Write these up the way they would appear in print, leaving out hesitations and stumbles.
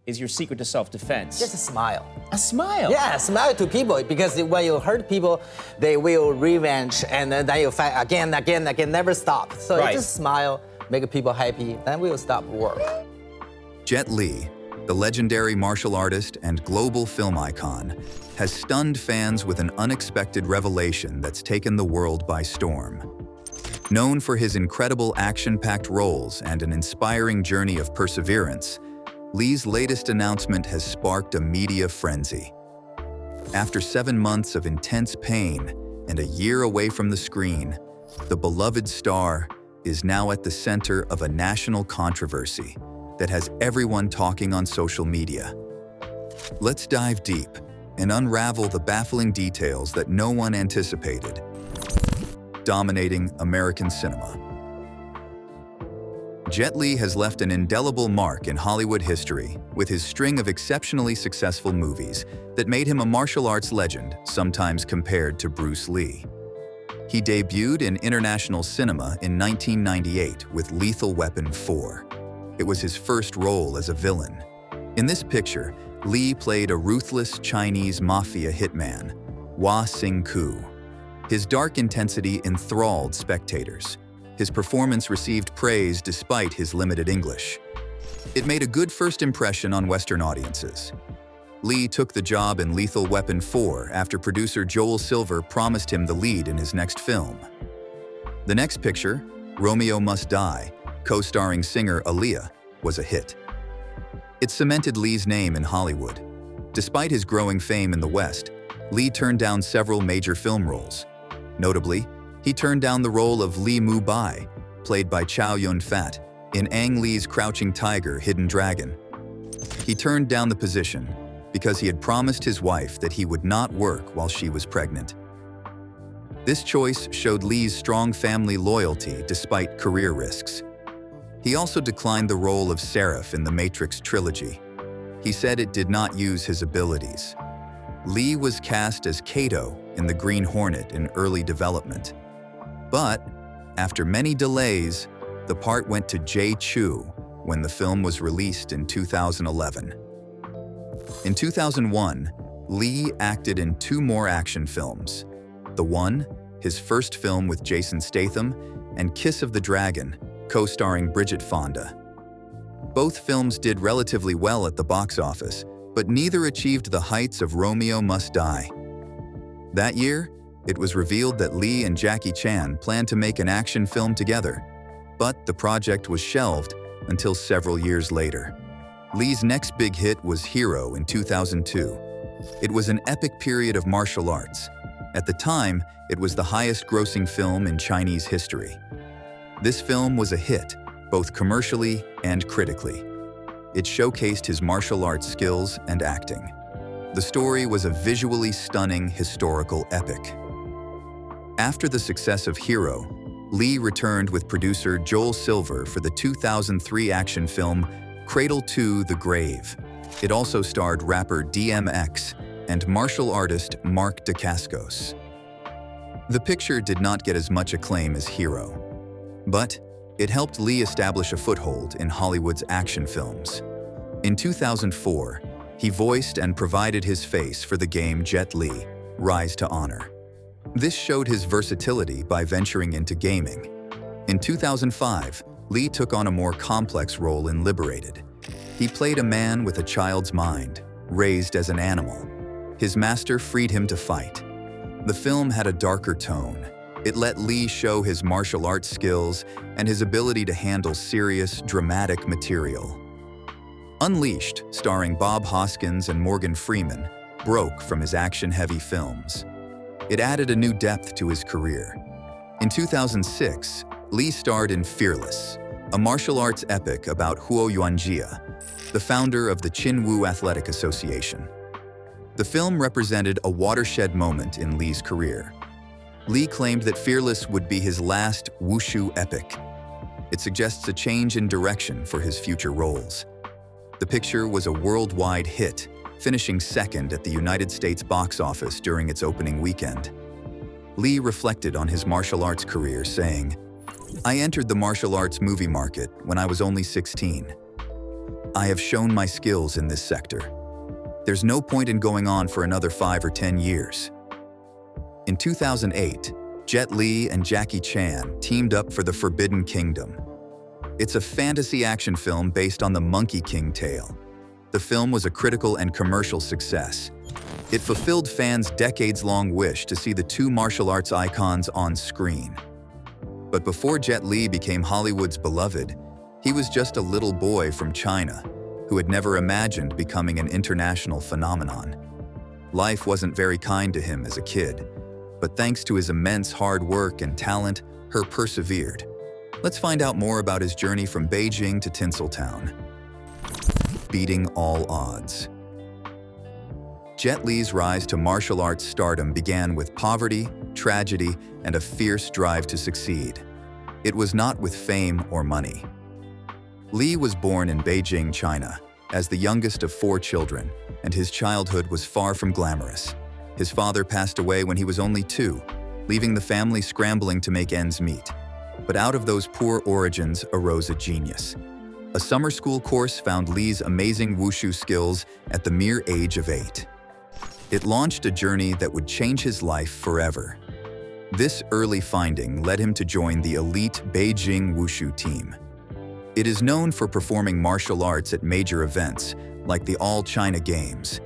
is your secret to self-defense? Just a smile. A smile? Yeah, smile to people, because when you hurt people, they will revenge, and then you fight again, never stop. So Right. you just smile, make people happy, then we'll stop war. Jet Li, the legendary martial artist and global film icon, has stunned fans with an unexpected revelation that's taken the world by storm. Known for his incredible action-packed roles and an inspiring journey of perseverance, Li's latest announcement has sparked a media frenzy. After 7 months of intense pain and a year away from the screen, the beloved star is now at the center of a national controversy that has everyone talking on social media. Let's dive deep and unravel the baffling details that no one anticipated, dominating American cinema. Jet Li has left an indelible mark in Hollywood history with his string of exceptionally successful movies that made him a martial arts legend, sometimes compared to Bruce Lee. He debuted in international cinema in 1998 with Lethal Weapon 4. It was his first role as a villain. In this picture, Li played a ruthless Chinese mafia hitman, Hua Xing-ku. His dark intensity enthralled spectators. His performance received praise despite his limited English. It made a good first impression on Western audiences. Li took the job in Lethal Weapon 4 after producer Joel Silver promised him the lead in his next film. The next picture, Romeo Must Die, co-starring singer Aaliyah, was a hit. It cemented Li's name in Hollywood. Despite his growing fame in the West, Li turned down several major film roles. Notably, he turned down the role of Li Mu Bai, played by Chow Yun-fat, in Ang Lee's Crouching Tiger, Hidden Dragon. He turned down the position because he had promised his wife that he would not work while she was pregnant. This choice showed Li's strong family loyalty despite career risks. He also declined the role of Seraph in the Matrix trilogy. He said it did not use his abilities. Li was cast as Kato in The Green Hornet in early development. But, after many delays, the part went to Jay Chu when the film was released in 2011. In 2001, Li acted in 2 more action films. The One, his first film with Jason Statham, and Kiss of the Dragon, co-starring Bridget Fonda. Both films did relatively well at the box office, but neither achieved the heights of Romeo Must Die. That year, it was revealed that Li and Jackie Chan planned to make an action film together, but the project was shelved until several years later. Li's next big hit was Hero in 2002. It was an epic period of martial arts. At the time, it was the highest-grossing film in Chinese history. This film was a hit, both commercially and critically. It showcased his martial arts skills and acting. The story was a visually stunning historical epic. After the success of Hero, Li returned with producer Joel Silver for the 2003 action film Cradle to the Grave. It also starred rapper DMX and martial artist Mark Dacascos. The picture did not get as much acclaim as Hero, but it helped Li establish a foothold in Hollywood's action films. In 2004, he voiced and provided his face for the game Jet Li, Rise to Honor. This showed his versatility by venturing into gaming. In 2005, Li took on a more complex role in Liberated. He played a man with a child's mind, raised as an animal. His master freed him to fight. The film had a darker tone. It let Li show his martial arts skills and his ability to handle serious, dramatic material. Unleashed, starring Bob Hoskins and Morgan Freeman, broke from his action-heavy films. It added a new depth to his career. In 2006, Li starred in Fearless, a martial arts epic about Huo Yuanjia, the founder of the Qinwu Athletic Association. The film represented a watershed moment in Li's career. Li claimed that Fearless would be his last wushu epic. It suggests a change in direction for his future roles. The picture was a worldwide hit, finishing second at the United States box office during its opening weekend. Li reflected on his martial arts career, saying, "I entered the martial arts movie market when I was only 16. "I have shown my skills in this sector. There's no point in going on for another 5 or 10 years." In 2008, Jet Li and Jackie Chan teamed up for The Forbidden Kingdom. It's a fantasy action film based on the Monkey King tale. The film was a critical and commercial success. It fulfilled fans' decades-long wish to see the two martial arts icons on screen. But before Jet Li became Hollywood's beloved, he was just a little boy from China who had never imagined becoming an international phenomenon. Life wasn't very kind to him as a kid, but thanks to his immense hard work and talent, he persevered. Let's find out more about his journey from Beijing to Tinseltown. Beating all odds. Jet Li's rise to martial arts stardom began with poverty, tragedy, and a fierce drive to succeed. It was not with fame or money. Li was born in Beijing, China, as the youngest of 4 children, and his childhood was far from glamorous. His father passed away when he was only 2, leaving the family scrambling to make ends meet. But out of those poor origins arose a genius. A summer school course found Li's amazing wushu skills at the mere age of 8. It launched a journey that would change his life forever. This early finding led him to join the elite Beijing Wushu team. It is known for performing martial arts at major events, like the All-China Games.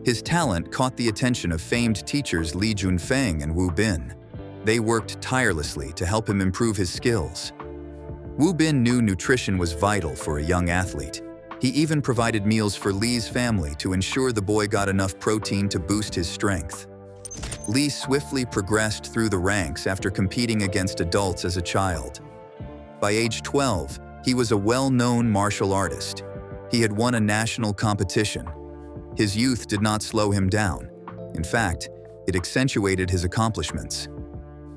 His talent caught the attention of famed teachers Li Junfeng and Wu Bin. They worked tirelessly to help him improve his skills. Wu Bin knew nutrition was vital for a young athlete. He even provided meals for Li's family to ensure the boy got enough protein to boost his strength. Li swiftly progressed through the ranks after competing against adults as a child. By age 12, he was a well-known martial artist. He had won a national competition. His youth did not slow him down. In fact, it accentuated his accomplishments.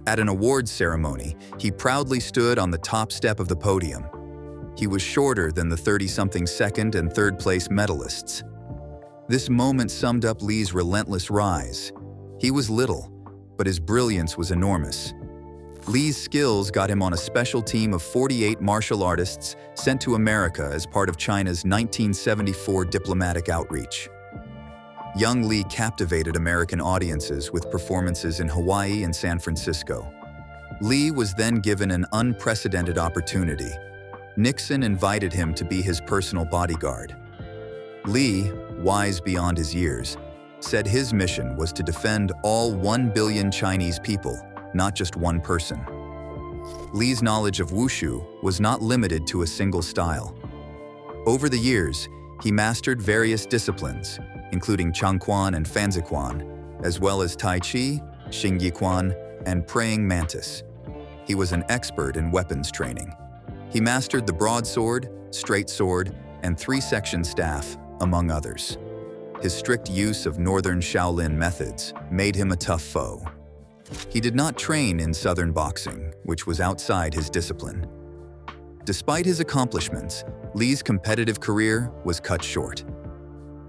At an awards ceremony, he proudly stood on the top step of the podium. He was shorter than the 30-something second and third-place medalists. This moment summed up Li's relentless rise. He was little, but his brilliance was enormous. Li's skills got him on a special team of 48 martial artists sent to America as part of China's 1974 diplomatic outreach. Young Li captivated American audiences with performances in Hawaii and San Francisco. Li was then given an unprecedented opportunity. Nixon invited him to be his personal bodyguard. Li, wise beyond his years, said his mission was to defend all 1 billion Chinese people, not just one person. Li's knowledge of wushu was not limited to a single style. Over the years, he mastered various disciplines, including Changquan and Fanziquan, as well as Tai Chi, Xingyiquan, and Praying Mantis. He was an expert in weapons training. He mastered the broadsword, straight sword, and 3-section staff, among others. His strict use of Northern Shaolin methods made him a tough foe. He did not train in Southern boxing, which was outside his discipline. Despite his accomplishments, Li's competitive career was cut short.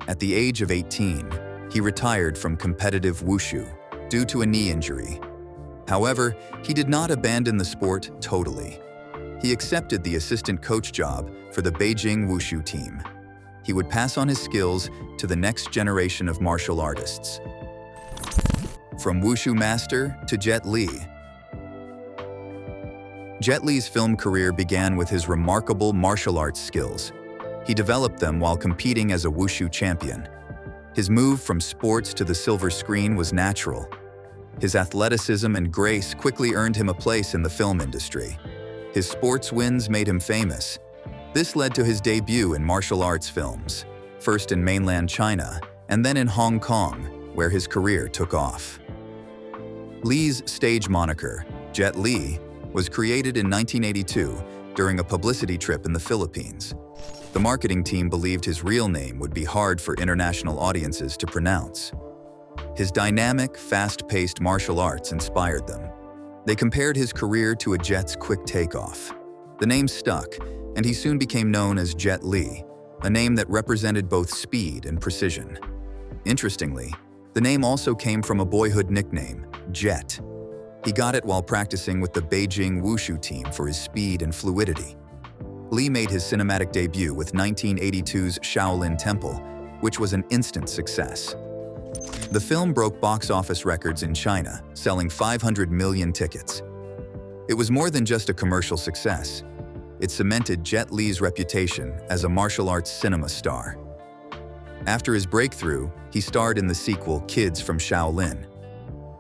At the age of 18, he retired from competitive wushu due to a knee injury. However, he did not abandon the sport totally. He accepted the assistant coach job for the Beijing Wushu team. He would pass on his skills to the next generation of martial artists. From Wushu master to Jet Li. Jet Li's film career began with his remarkable martial arts skills. He developed them while competing as a Wushu champion. His move from sports to the silver screen was natural. His athleticism and grace quickly earned him a place in the film industry. His sports wins made him famous. This led to his debut in martial arts films, first in mainland China and then in Hong Kong, where his career took off. Li's stage moniker, Jet Li, was created in 1982 during a publicity trip in the Philippines. The marketing team believed his real name would be hard for international audiences to pronounce. His dynamic, fast-paced martial arts inspired them. They compared his career to a jet's quick takeoff. The name stuck, and he soon became known as Jet Li, a name that represented both speed and precision. Interestingly, the name also came from a boyhood nickname, Jet. He got it while practicing with the Beijing Wushu team for his speed and fluidity. Lee made his cinematic debut with 1982's Shaolin Temple, which was an instant success. The film broke box office records in China, selling 500 million tickets. It was more than just a commercial success. It cemented Jet Li's reputation as a martial arts cinema star. After his breakthrough, he starred in the sequel Kids from Shaolin.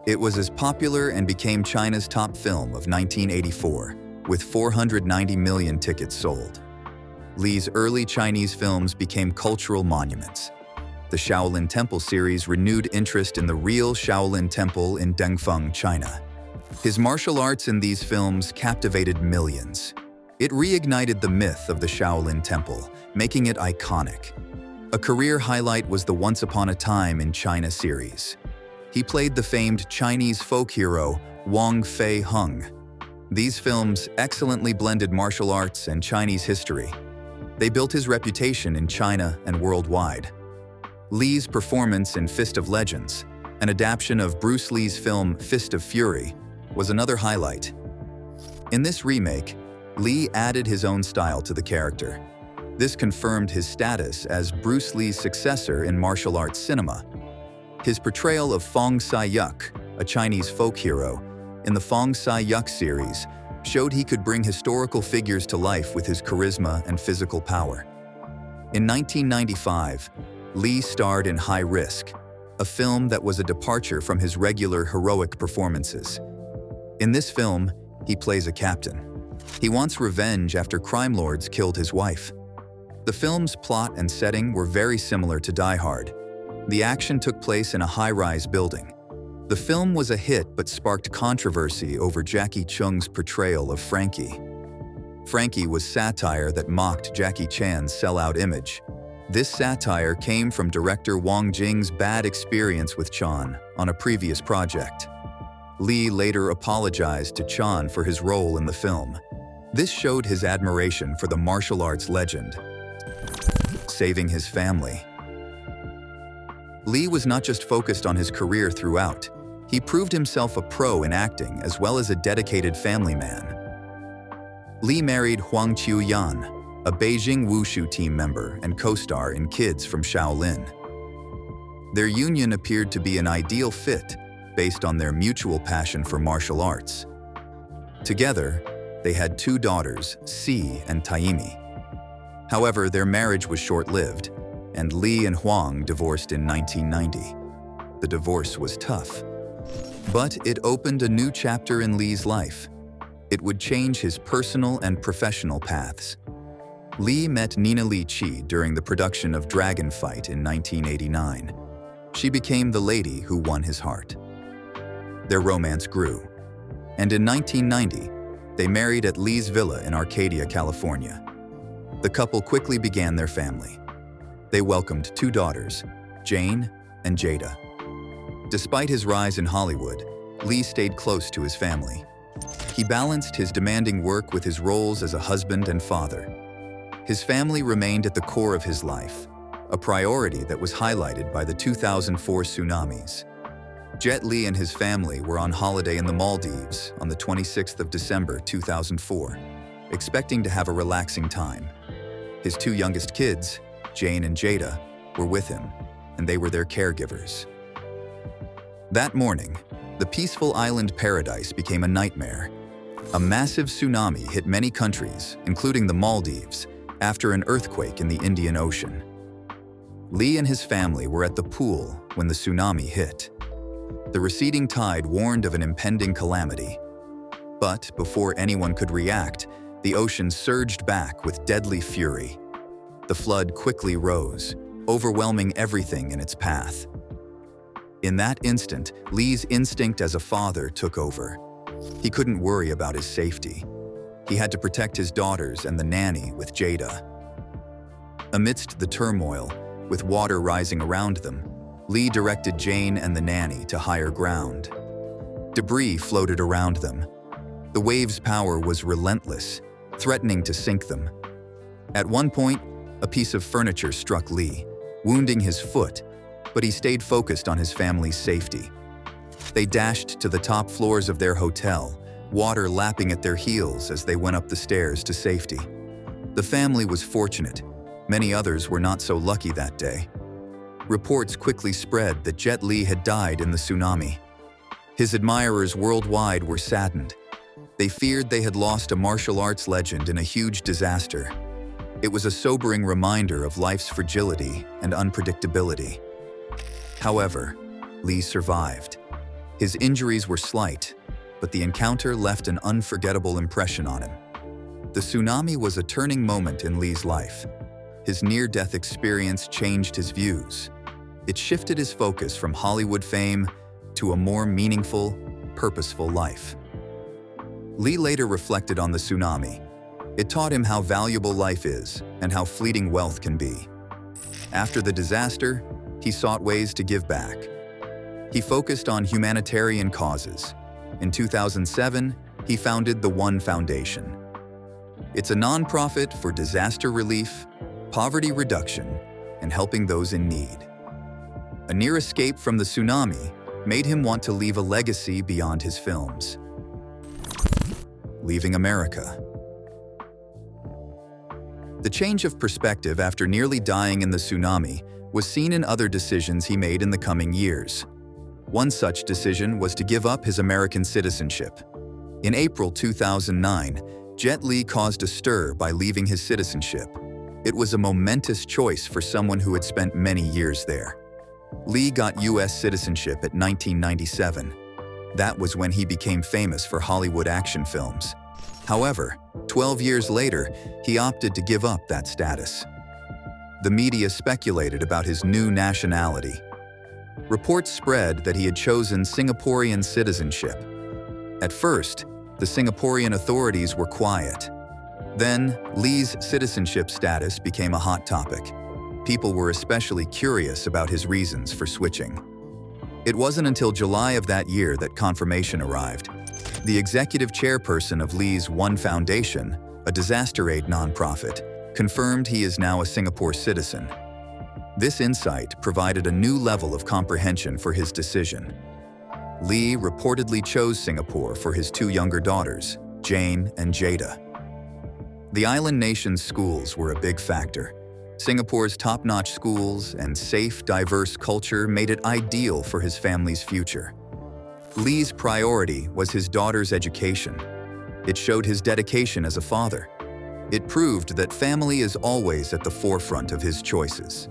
It was as popular and became China's top film of 1984, with 490 million tickets sold. Li's early Chinese films became cultural monuments. The Shaolin Temple series renewed interest in the real Shaolin Temple in Dengfeng, China. His martial arts in these films captivated millions. It reignited the myth of the Shaolin Temple, making it iconic. A career highlight was the Once Upon a Time in China series. He played the famed Chinese folk hero Wang Fei Hung. These films excellently blended martial arts and Chinese history. They built his reputation in China and worldwide. Li's performance in Fist of Legends, an adaptation of Bruce Li's film Fist of Fury, was another highlight. In this remake, Li added his own style to the character. This confirmed his status as Bruce Li's successor in martial arts cinema. His portrayal of Fong Sai-yuk, a Chinese folk hero, in the Fong Sai-yuk series, showed he could bring historical figures to life with his charisma and physical power. In 1995, Li starred in High Risk, a film that was a departure from his regular heroic performances. In this film, he plays a captain. He wants revenge after crime lords killed his wife. The film's plot and setting were very similar to Die Hard. The action took place in a high-rise building. The film was a hit but sparked controversy over Jackie Chung's portrayal of Frankie. Frankie was satire that mocked Jackie Chan's sellout image. This satire came from director Wang Jing's bad experience with Chan on a previous project. Li later apologized to Chan for his role in the film. This showed his admiration for the martial arts legend. Saving his family. Li was not just focused on his career throughout. He proved himself a pro in acting as well as a dedicated family man. Li married Huang Qiuyan, a Beijing Wushu team member and co-star in Kids from Shaolin. Their union appeared to be an ideal fit based on their mutual passion for martial arts. Together, they had 2 daughters, Si and Taimi. However, their marriage was short-lived, and Li and Huang divorced in 1990. The divorce was tough, but it opened a new chapter in Li's life. It would change his personal and professional paths. Li met Nina Li Qi during the production of Dragon Fight in 1989. She became the lady who won his heart. Their romance grew, and in 1990, they married at Li's villa in Arcadia, California. The couple quickly began their family. They welcomed 2 daughters, Jane and Jada. Despite his rise in Hollywood, Li stayed close to his family. He balanced his demanding work with his roles as a husband and father. His family remained at the core of his life, a priority that was highlighted by the 2004 tsunamis. Jet Li and his family were on holiday in the Maldives on the 26th of December 2004, expecting to have a relaxing time. His 2 youngest kids, Jane and Jada, were with him, and they were their caregivers. That morning, the peaceful island paradise became a nightmare. A massive tsunami hit many countries, including the Maldives, after an earthquake in the Indian Ocean. Li and his family were at the pool when the tsunami hit. The receding tide warned of an impending calamity. But before anyone could react, the ocean surged back with deadly fury. The flood quickly rose, overwhelming everything in its path. In that instant, Li's instinct as a father took over. He couldn't worry about his safety. He had to protect his daughters and the nanny with Jada. Amidst the turmoil, with water rising around them, Li directed Jane and the nanny to higher ground. Debris floated around them. The wave's power was relentless, threatening to sink them. At one point, a piece of furniture struck Li, wounding his foot, but he stayed focused on his family's safety. They dashed to the top floors of their hotel, water lapping at their heels as they went up the stairs to safety. The family was fortunate. Many others were not so lucky that day. Reports quickly spread that Jet Li had died in the tsunami. His admirers worldwide were saddened. They feared they had lost a martial arts legend in a huge disaster. It was a sobering reminder of life's fragility and unpredictability. However, Li survived. His injuries were slight, but the encounter left an unforgettable impression on him. The tsunami was a turning moment in Li's life. His near-death experience changed his views. It shifted his focus from Hollywood fame to a more meaningful, purposeful life. Li later reflected on the tsunami. It taught him how valuable life is and how fleeting wealth can be. After the disaster, he sought ways to give back. He focused on humanitarian causes. In 2007, he founded the One Foundation. It's a nonprofit for disaster relief, poverty reduction, and helping those in need. A near escape from the tsunami made him want to leave a legacy beyond his films. Leaving America. The change of perspective after nearly dying in the tsunami was seen in other decisions he made in the coming years. One such decision was to give up his American citizenship. In April 2009, Jet Li caused a stir by leaving his citizenship. It was a momentous choice for someone who had spent many years there. Li got U.S. citizenship at 1997. That was when he became famous for Hollywood action films. However, 12 years later, he opted to give up that status. The media speculated about his new nationality. Reports spread that he had chosen Singaporean citizenship. At first, the Singaporean authorities were quiet. Then, Li's citizenship status became a hot topic. People were especially curious about his reasons for switching. It wasn't until July of that year that confirmation arrived. The executive chairperson of Li's One Foundation, a disaster aid nonprofit, confirmed he is now a Singapore citizen. This insight provided a new level of comprehension for his decision. Li reportedly chose Singapore for his two younger daughters, Jane and Jada. The island nation's schools were a big factor. Singapore's top-notch schools and safe, diverse culture made it ideal for his family's future. Li's priority was his daughter's education. It showed his dedication as a father. It proved that family is always at the forefront of his choices.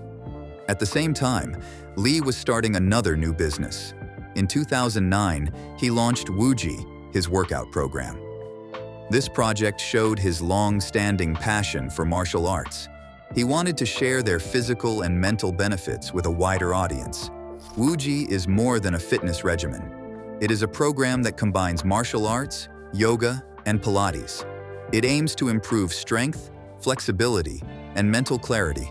At the same time, Li was starting another new business. In 2009, he launched Wuji, his workout program. This project showed his long-standing passion for martial arts. He wanted to share their physical and mental benefits with a wider audience. Wuji is more than a fitness regimen. It is a program that combines martial arts, yoga, and Pilates. It aims to improve strength, flexibility, and mental clarity.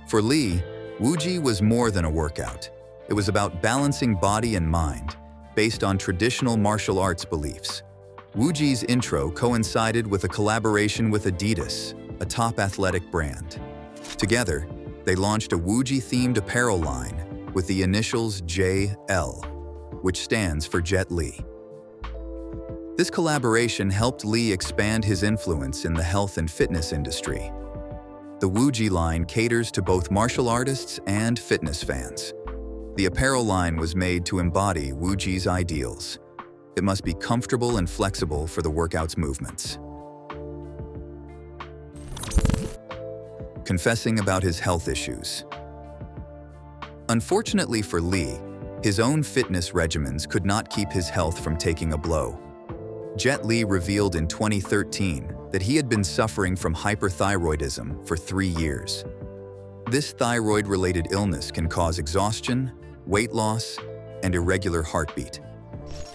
For Li, Wuji was more than a workout. It was about balancing body and mind, based on traditional martial arts beliefs. Wuji's intro coincided with a collaboration with Adidas, a top athletic brand. Together, they launched a Wuji-themed apparel line with the initials JL, which stands for Jet Li. This collaboration helped Li expand his influence in the health and fitness industry. The Wuji line caters to both martial artists and fitness fans. The apparel line was made to embody Wuji's ideals. It must be comfortable and flexible for the workout's movements. Confessing about his health issues. Unfortunately for Li, his own fitness regimens could not keep his health from taking a blow. Jet Li revealed in 2013 that he had been suffering from hyperthyroidism for 3 years. This thyroid-related illness can cause exhaustion, weight loss, and irregular heartbeat.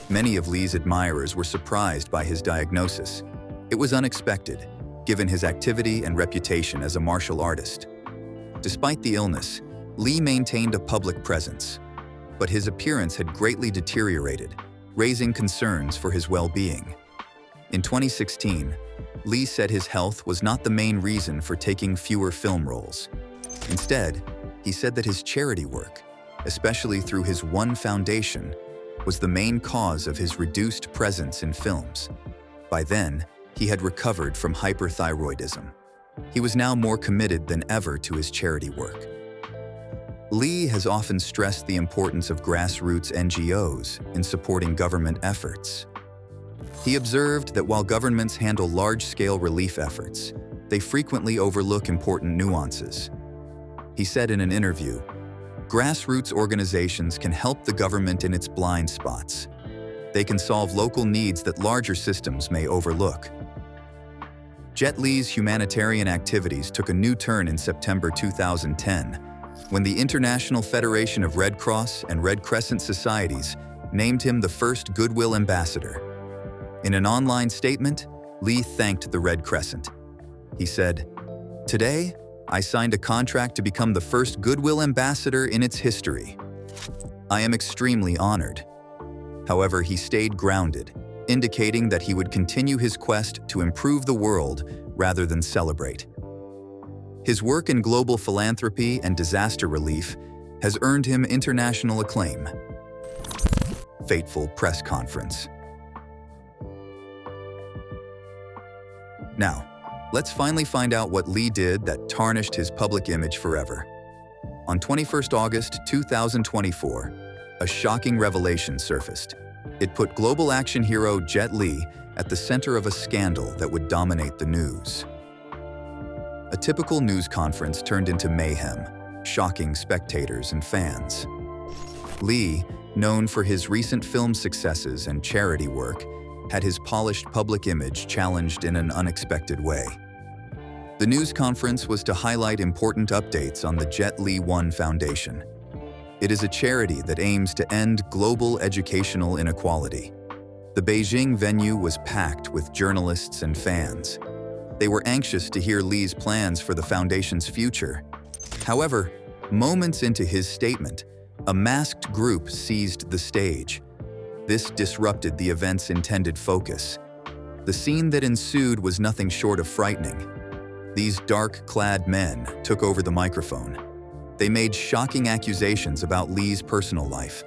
Many of Li's admirers were surprised by his diagnosis. It was unexpected, given his activity and reputation as a martial artist. Despite the illness, Li maintained a public presence, but his appearance had greatly deteriorated, raising concerns for his well-being. In 2016, Li said his health was not the main reason for taking fewer film roles. Instead, he said that his charity work, especially through his One Foundation, was the main cause of his reduced presence in films. By then, he had recovered from hyperthyroidism. He was now more committed than ever to his charity work. Lee has often stressed the importance of grassroots NGOs in supporting government efforts. He observed that while governments handle large-scale relief efforts, they frequently overlook important nuances. He said in an interview, "Grassroots organizations can help the government in its blind spots. They can solve local needs that larger systems may overlook." Jet Li's humanitarian activities took a new turn in September 2010, when the International Federation of Red Cross and Red Crescent Societies named him the first Goodwill Ambassador. In an online statement, Lee thanked the Red Crescent. He said, "Today, I signed a contract to become the first Goodwill Ambassador in its history. I am extremely honored." However, he stayed grounded, indicating that he would continue his quest to improve the world rather than celebrate. His work in global philanthropy and disaster relief has earned him international acclaim. Fateful press conference. Now, let's finally find out what Lee did that tarnished his public image forever. On 21st August 2024, a shocking revelation surfaced. It put global action hero Jet Li at the center of a scandal that would dominate the news. A typical news conference turned into mayhem, shocking spectators and fans. Lee, known for his recent film successes and charity work, had his polished public image challenged in an unexpected way. The news conference was to highlight important updates on the Jet Li 1 Foundation. It is a charity that aims to end global educational inequality. The Beijing venue was packed with journalists and fans. They were anxious to hear Lee's plans for the foundation's future. However, moments into his statement, a masked group seized the stage. This disrupted the event's intended focus. The scene that ensued was nothing short of frightening. These dark-clad men took over the microphone. They made shocking accusations about Lee's personal life.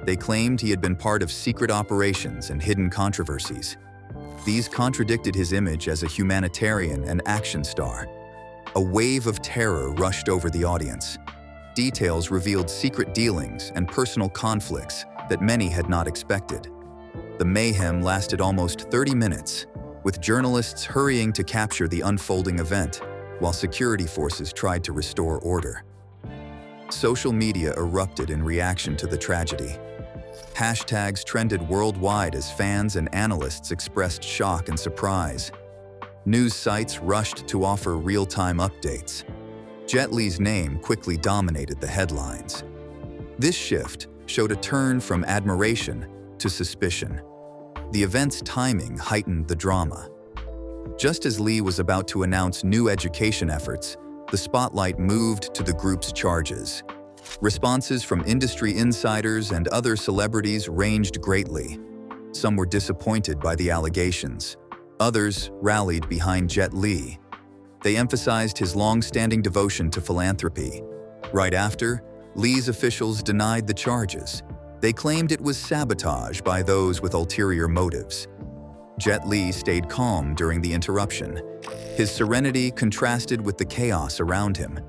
They claimed he had been part of secret operations and hidden controversies. These contradicted his image as a humanitarian and action star. A wave of terror rushed over the audience. Details revealed secret dealings and personal conflicts that many had not expected. The mayhem lasted almost 30 minutes, with journalists hurrying to capture the unfolding event, while security forces tried to restore order. Social media erupted in reaction to the tragedy. Hashtags trended worldwide as fans and analysts expressed shock and surprise. News sites rushed to offer real-time updates. Jet Li's name quickly dominated the headlines. This shift showed a turn from admiration to suspicion. The event's timing heightened the drama. Just as Lee was about to announce new education efforts, the spotlight moved to the group's charges. Responses from industry insiders and other celebrities ranged greatly. Some were disappointed by the allegations. Others rallied behind Jet Li. They emphasized his long-standing devotion to philanthropy. Right after, Lee's officials denied the charges. They claimed it was sabotage by those with ulterior motives. Jet Li stayed calm during the interruption. His serenity contrasted with the chaos around him.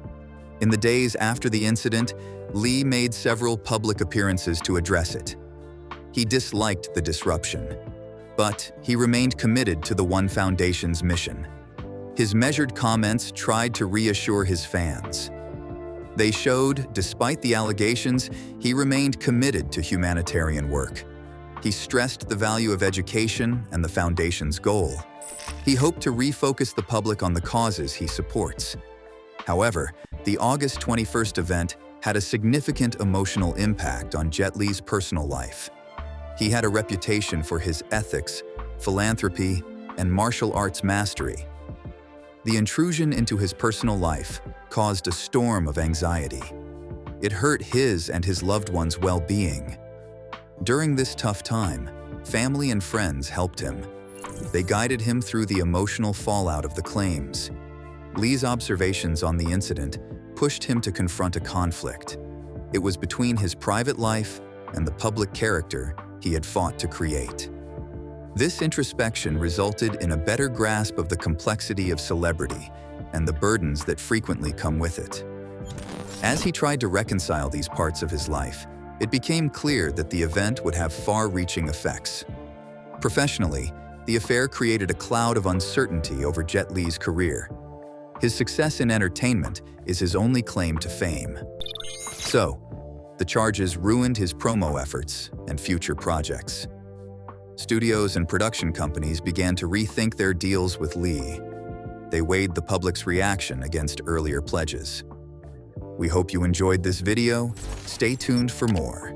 In the days after the incident, Lee made several public appearances to address it. He disliked the disruption, but he remained committed to the One Foundation's mission. His measured comments tried to reassure his fans. They showed, despite the allegations, he remained committed to humanitarian work. He stressed the value of education and the Foundation's goal. He hoped to refocus the public on the causes he supports. However, the August 21st event had a significant emotional impact on Jet Li's personal life. He had a reputation for his ethics, philanthropy, and martial arts mastery. The intrusion into his personal life caused a storm of anxiety. It hurt his and his loved ones' well-being. During this tough time, family and friends helped him. They guided him through the emotional fallout of the claims. Lee's observations on the incident pushed him to confront a conflict. It was between his private life and the public character he had fought to create. This introspection resulted in a better grasp of the complexity of celebrity and the burdens that frequently come with it. As he tried to reconcile these parts of his life, it became clear that the event would have far-reaching effects. Professionally, the affair created a cloud of uncertainty over Jet Li's career. His success in entertainment is his only claim to fame. So, the charges ruined his promo efforts and future projects. Studios and production companies began to rethink their deals with Li. They weighed the public's reaction against earlier pledges. We hope you enjoyed this video. Stay tuned for more.